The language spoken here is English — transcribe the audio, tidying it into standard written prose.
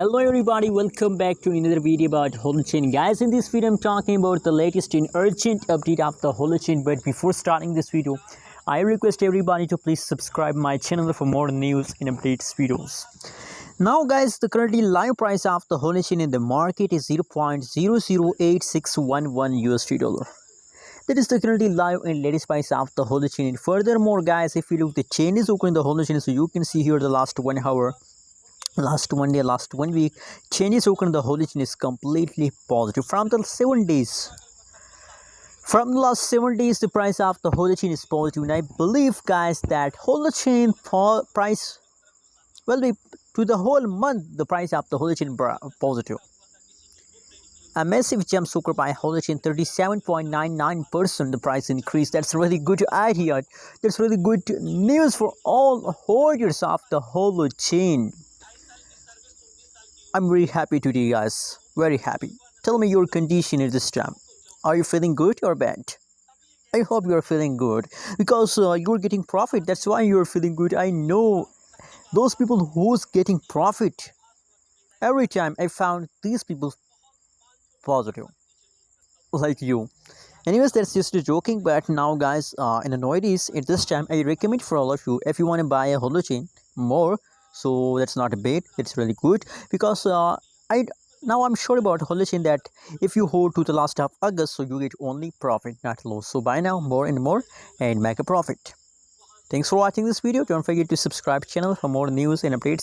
Hello everybody, welcome back to another video about Holochain. Guys, in this video I'm talking about the latest and urgent update of the Holochain. But before starting this video, I request everybody to please subscribe my channel for more news and updates videos. Now guys, the currently live price of the Holochain in the market is 0.008611 USD dollar. That is the currently live and latest price of the Holochain. And furthermore guys, if you look, the chain is open in the Holochain, so you can see here the last 1 hour, last 1 day, last 1 week, changes occurred in the Holochain is completely positive. From the last 7 days, the price of the Holochain is positive, and I believe guys that Holochain price will be to the whole month. The price of the Holochain positive. A massive jump occurred by Holochain, 37.99% the price increase. That's really good idea. That's really good news for all holders of the Holochain. I'm very happy today, guys. Very happy. Tell me your condition at this time. Are you feeling good or bad? I hope you are feeling good because you're getting profit. That's why you're feeling good. I know those people who's getting profit. Every time I found these people positive, like you. Anyways, that's just a joking. But now, guys, in the nowadays at this time, I recommend for all of you, if you want to buy a Holochain more, so that's not a bad. It's really good because I now I'm sure about Holochain that if you hold to the last of August, so you get only profit, not loss. So buy now more and more and make a profit. Thanks for watching this video. Don't forget to subscribe channel for more news and updates.